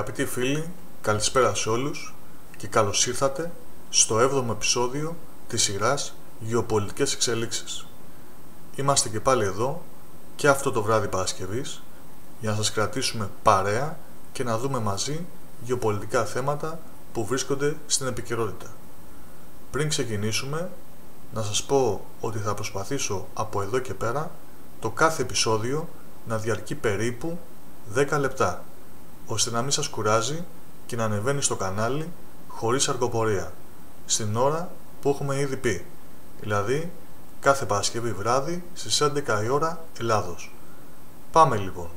Αγαπητοί φίλοι, καλησπέρα σε όλους και καλώς ήρθατε στο 7ο επεισόδιο της σειράς Γεωπολιτικές Εξελίξεις. Είμαστε και πάλι εδώ και αυτό το βράδυ Παρασκευής για να σας κρατήσουμε παρέα και να δούμε μαζί γεωπολιτικά θέματα που βρίσκονται στην επικαιρότητα. Πριν ξεκινήσουμε, να σας πω ότι θα προσπαθήσω από εδώ και πέρα το κάθε επεισόδιο να διαρκεί περίπου 10 λεπτά, ώστε να μην σας κουράζει και να ανεβαίνει στο κανάλι χωρίς αργοπορία, στην ώρα που έχουμε ήδη πει, δηλαδή κάθε Παρασκευή βράδυ στις 11 η ώρα Ελλάδος. Πάμε λοιπόν.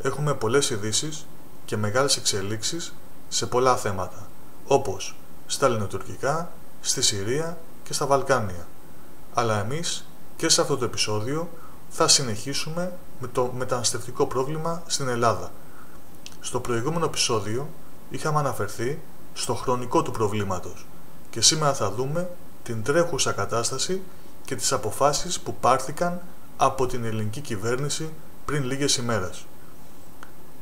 Έχουμε πολλές ειδήσεις και μεγάλες εξελίξεις σε πολλά θέματα, όπως στα ελληνοτουρκικά, στη Συρία και στα Βαλκάνια. Αλλά εμείς και σε αυτό το επεισόδιο θα συνεχίσουμε με το μεταναστευτικό πρόβλημα στην Ελλάδα. Στο προηγούμενο επεισόδιο είχαμε αναφερθεί στο χρονικό του προβλήματος και σήμερα θα δούμε την τρέχουσα κατάσταση και τις αποφάσεις που πάρθηκαν από την ελληνική κυβέρνηση πριν λίγες ημέρες.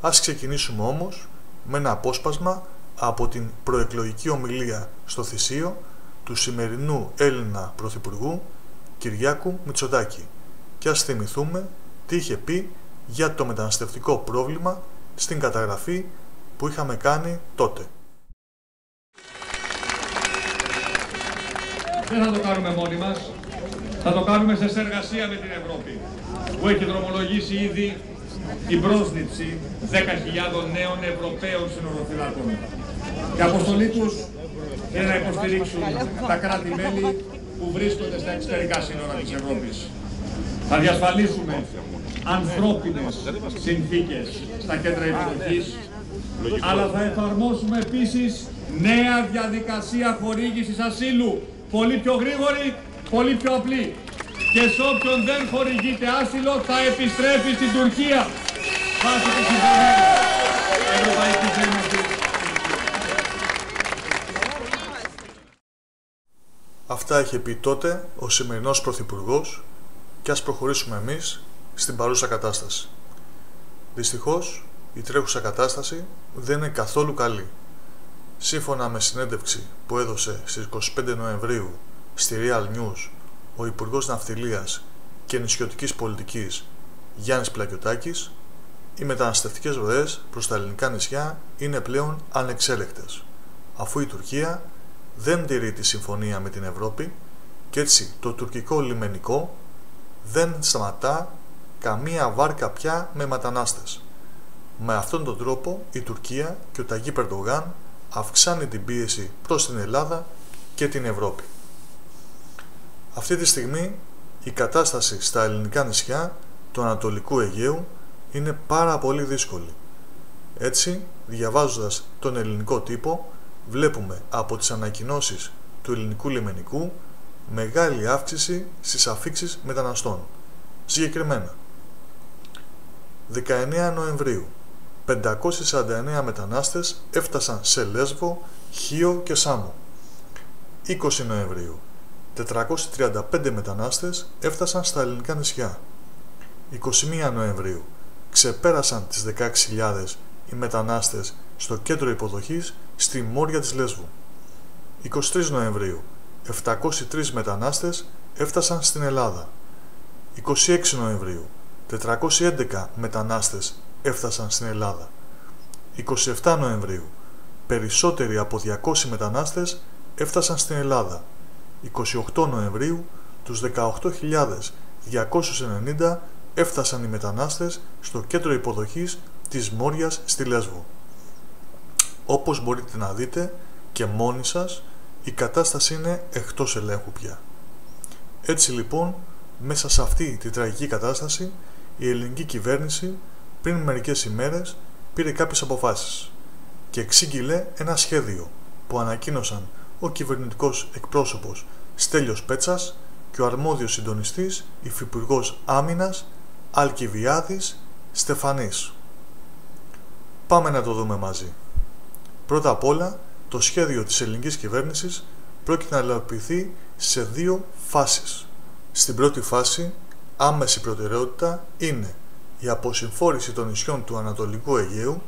Ας ξεκινήσουμε όμως με ένα απόσπασμα από την προεκλογική ομιλία στο Θησείο του σημερινού Έλληνα Πρωθυπουργού Κυριάκου Μητσοτάκη και ας θυμηθούμε τι είχε πει για το μεταναστευτικό πρόβλημα στην καταγραφή που είχαμε κάνει τότε. Δεν θα το κάνουμε μόνοι μας, θα το κάνουμε σε συνεργασία με την Ευρώπη, που έχει δρομολογήσει ήδη την πρόσληψη 10.000 νέων Ευρωπαίων συνοριοφυλάκων. Η αποστολή τους είναι να υποστηρίξουν τα κράτη-μέλη που βρίσκονται στα εξωτερικά σύνορα της Ευρώπης. Θα διασφαλίσουμε ανθρώπινες συνθήκες στα κέντρα υποδοχής, αλλά θα εφαρμόσουμε επίσης νέα διαδικασία χορήγησης ασύλου, πολύ πιο γρήγορη, πολύ πιο απλή. Και σε όποιον δεν χορηγείται άσυλο θα επιστρέφει στην Τουρκία βάσει της συμφωνίας Ευρωπαϊκής Ένωσης. Αυτά είχε πει τότε ο σημερινός Πρωθυπουργός και ας προχωρήσουμε εμείς στην παρούσα κατάσταση. Δυστυχώς, η τρέχουσα κατάσταση δεν είναι καθόλου καλή. Σύμφωνα με συνέντευξη που έδωσε στις 25 Νοεμβρίου στη Real News ο Υπουργός Ναυτιλίας και Νησιωτικής Πολιτικής Γιάννης Πλακιωτάκης, οι μεταναστευτικές ροές προς τα ελληνικά νησιά είναι πλέον ανεξέλεγκτες, αφού η Τουρκία δεν τηρεί τη συμφωνία με την Ευρώπη και έτσι το τουρκικό λιμενικό δεν σταματά καμία βάρκα πια με μετανάστες. Με αυτόν τον τρόπο η Τουρκία και ο Ταγί Ερντογάν αυξάνει την πίεση προς την Ελλάδα και την Ευρώπη. Αυτή τη στιγμή η κατάσταση στα ελληνικά νησιά του Ανατολικού Αιγαίου είναι πάρα πολύ δύσκολη. Έτσι, διαβάζοντας τον ελληνικό τύπο, βλέπουμε από τις ανακοινώσεις του ελληνικού λιμενικού μεγάλη αύξηση στις αφίξεις μεταναστών. Συγκεκριμένα, 19 Νοεμβρίου 549 μετανάστες έφτασαν σε Λέσβο, Χίο και Σάμο. 20 Νοεμβρίου 435 μετανάστες έφτασαν στα ελληνικά νησιά. 21 Νοεμβρίου ξεπέρασαν τις 16.000 οι μετανάστες στο κέντρο υποδοχής στη Μόρια της Λέσβου. 23 Νοεμβρίου 703 μετανάστες έφτασαν στην Ελλάδα. 26 Νοεμβρίου 411 μετανάστες έφτασαν στην Ελλάδα. 27 Νοεμβρίου περισσότεροι από 200 μετανάστες έφτασαν στην Ελλάδα. 28 Νοεμβρίου τους 18.290 έφτασαν οι μετανάστες στο κέντρο υποδοχής της Μόριας στη Λέσβο. Όπως μπορείτε να δείτε και μόνοι σας, η κατάσταση είναι εκτός ελέγχου πια. Έτσι λοιπόν, μέσα σε αυτή τη τραγική κατάσταση, η ελληνική κυβέρνηση πριν μερικές ημέρες πήρε κάποιες αποφάσεις και εξήγηλε ένα σχέδιο που ανακοίνωσαν ο κυβερνητικός εκπρόσωπος Στέλιος Πέτσας και ο αρμόδιος συντονιστής Υφυπουργός Άμυνας Αλκιβιάδης Στεφανής. Πάμε να το δούμε μαζί. Πρώτα απ' όλα, το σχέδιο της ελληνικής κυβέρνησης πρόκειται να υλοποιηθεί σε δύο φάσεις. Στην πρώτη φάση, άμεση προτεραιότητα είναι η αποσυμφόρηση των νησιών του Ανατολικού Αιγαίου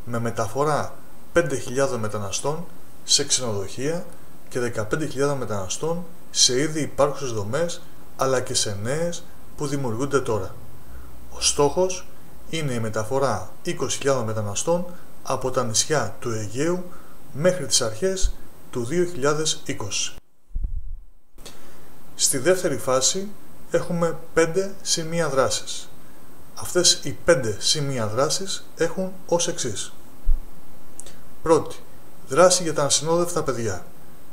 με μεταφορά 5.000 μεταναστών σε ξενοδοχεία και 15.000 μεταναστών σε ήδη υπάρχουσες δομές αλλά και σε νέες που δημιουργούνται τώρα. Ο στόχος είναι η μεταφορά 20.000 μεταναστών από τα νησιά του Αιγαίου μέχρι τις αρχές του 2020. Στη δεύτερη φάση έχουμε 5 σημεία δράσης. Αυτές οι 5 σημεία δράσης έχουν ως εξής. Πρώτη, δράση για τα ασυνόδευτα παιδιά.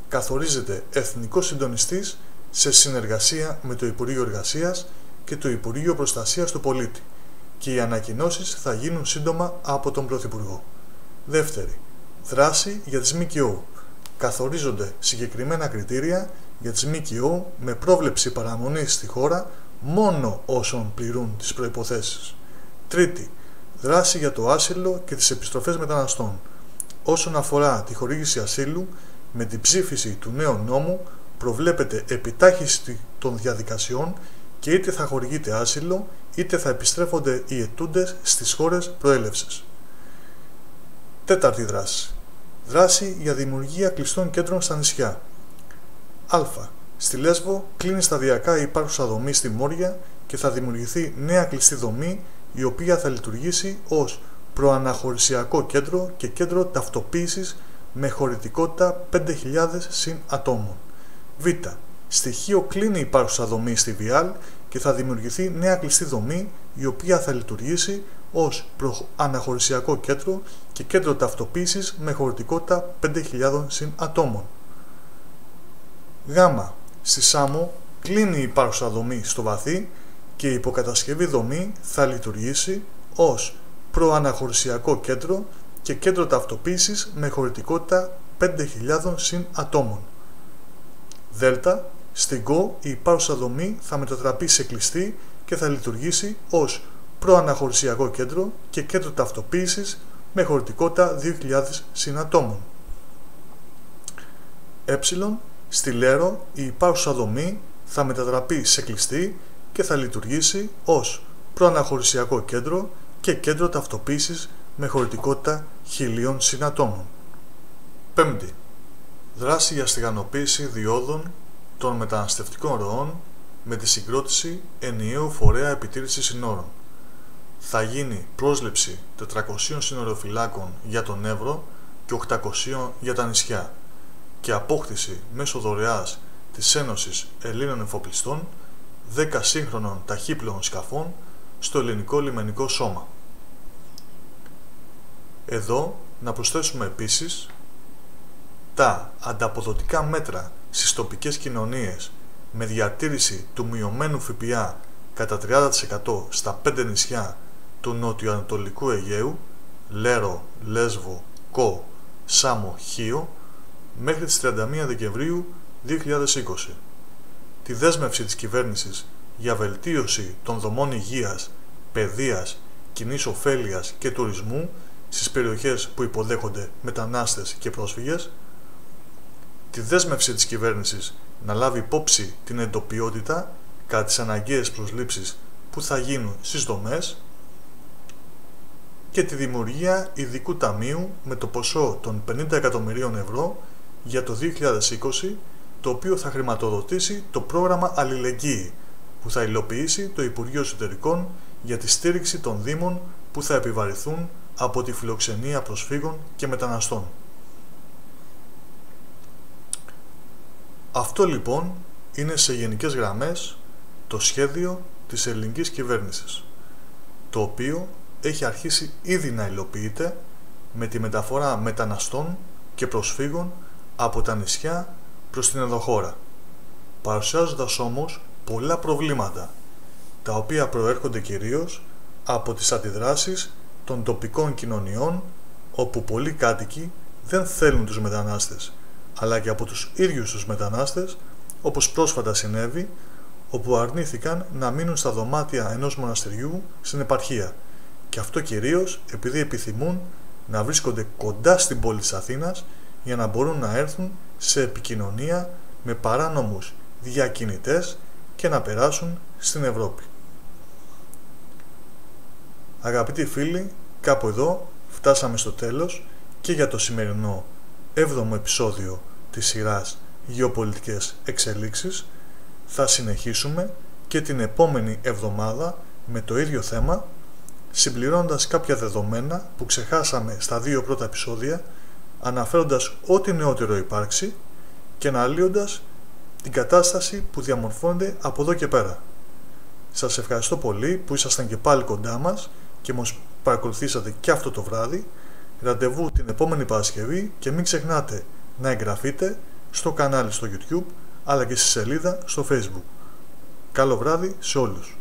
Καθορίζεται εθνικός συντονιστής σε συνεργασία με το Υπουργείο Εργασίας και το Υπουργείο Προστασίας του Πολίτη και οι ανακοινώσεις θα γίνουν σύντομα από τον Πρωθυπουργό. Δεύτερη, δράση για τις ΜΚΟ. Καθορίζονται συγκεκριμένα κριτήρια για τις ΜΚΟ με πρόβλεψη παραμονής στη χώρα μόνο όσων πληρούν τις προϋποθέσεις. Τρίτη, δράση για το άσυλο και τις επιστροφές μεταναστών. Όσον αφορά τη χορήγηση ασύλου, με την ψήφιση του νέου νόμου προβλέπεται επιτάχυνση των διαδικασιών και είτε θα χορηγείται άσυλο είτε θα επιστρέφονται οι αιτούντες στις χώρες προέλευσης. Τέταρτη δράση. Δράση για δημιουργία κλειστών κέντρων στα νησιά. Α. Στη Λέσβο κλείνει σταδιακά η υπάρχουσα δομή στη Μόρια και θα δημιουργηθεί νέα κλειστή δομή η οποία θα λειτουργήσει ως προαναχωρησιακό κέντρο και κέντρο ταυτοποίησης με χωρητικότητα 5.000 συν ατόμων. Β. Στη Χίο κλείνει η υπάρχουσα δομή στη Βιάλ και θα δημιουργηθεί νέα κλειστή δομή η οποία θα λειτουργήσει ως προαναχωρησιακό κέντρο και κέντρο ταυτοποίησης με χωρητικότητα 5.000 συν ατόμων. Γ. Στη Σάμο κλείνει η υπάρχουσα δομή στο Βαθύ και η υποκατασκευή δομή θα λειτουργήσει ως προαναχωρησιακό κέντρο και κέντρο ταυτοποίησης με χωρητικότητα 5.000 συν ατόμων. Δ. Στην ΚΟ η υπάρχουσα δομή θα μετατραπεί σε κλειστή και θα λειτουργήσει ως προαναχωρησιακό κέντρο και κέντρο ταυτοποίησης με χωρητικότητα 2.000 συν ατόμων. Ε. Στη Λέρο η υπάρχουσα δομή θα μετατραπεί σε κλειστή και θα λειτουργήσει ως προαναχωρησιακό κέντρο και κέντρο ταυτοποίησης με χωρητικότητα 1.000 συν ατόμων. Πέμπτη. Δράση για στεγανοποίηση διόδων των μεταναστευτικών ροών με τη συγκρότηση ενιαίου φορέα επιτήρησης συνόρων. Θα γίνει πρόσληψη 400 συνοριοφυλάκων για τον Εύρο και 800 για τα νησιά και απόκτηση μέσω δωρεάς της Ένωσης Ελλήνων Εφοπλιστών 10 σύγχρονων ταχύπλοων σκαφών στο ελληνικό λιμενικό σώμα. Εδώ να προσθέσουμε επίσης τα ανταποδοτικά μέτρα στις τοπικές κοινωνίες με διατήρηση του μειωμένου ΦΠΑ κατά 30% στα 5 νησιά του νοτιοανατολικού Αιγαίου, Λέρο, Λέσβο, Κο, Σάμο, Χίο, μέχρι τις 31 Δεκεμβρίου 2020. Τη δέσμευση της κυβέρνησης για βελτίωση των δομών υγείας, παιδείας, κοινής ωφέλειας και τουρισμού στις περιοχές που υποδέχονται μετανάστες και πρόσφυγες, τη δέσμευση της κυβέρνησης να λάβει υπόψη την εντοπιότητα κατά τις αναγκαίες προσλήψεις που θα γίνουν στις δομές και τη δημιουργία ειδικού ταμείου με το ποσό των 50 εκατομμυρίων ευρώ για το 2020, το οποίο θα χρηματοδοτήσει το πρόγραμμα Αλληλεγγύη που θα υλοποιήσει το Υπουργείο Εσωτερικών για τη στήριξη των Δήμων που θα επιβαρηθούν από τη φιλοξενία προσφύγων και μεταναστών. Αυτό λοιπόν είναι σε γενικές γραμμές το σχέδιο της ελληνικής κυβέρνησης, το οποίο έχει αρχίσει ήδη να υλοποιείται με τη μεταφορά μεταναστών και προσφύγων από τα νησιά προς την ενδοχώρα, παρουσιάζοντας όμως πολλά προβλήματα, τα οποία προέρχονται κυρίως από τις αντιδράσεις των τοπικών κοινωνιών, όπου πολλοί κάτοικοι δεν θέλουν τους μετανάστες, αλλά και από τους ίδιους τους μετανάστες, όπως πρόσφατα συνέβη, όπου αρνήθηκαν να μείνουν στα δωμάτια ενός μοναστηριού στην επαρχία, και αυτό κυρίως επειδή επιθυμούν να βρίσκονται κοντά στην πόλη της Αθήνας για να μπορούν να έρθουν σε επικοινωνία με παράνομους διακινητές και να περάσουν στην Ευρώπη. Αγαπητοί φίλοι, κάπου εδώ φτάσαμε στο τέλος και για το σημερινό 7ο επεισόδιο της σειράς Γεωπολιτικές Εξελίξεις. Θα συνεχίσουμε και την επόμενη εβδομάδα με το ίδιο θέμα, συμπληρώνοντας κάποια δεδομένα που ξεχάσαμε στα 2 πρώτα επεισόδια, αναφέροντας ό,τι νεότερο υπάρξει και αναλύοντας την κατάσταση που διαμορφώνεται από εδώ και πέρα. Σας ευχαριστώ πολύ που ήσασταν και πάλι κοντά μας και μας παρακολουθήσατε και αυτό το βράδυ. Ραντεβού την επόμενη Παρασκευή και μην ξεχνάτε να εγγραφείτε στο κανάλι στο YouTube αλλά και στη σελίδα στο Facebook. Καλό βράδυ σε όλους.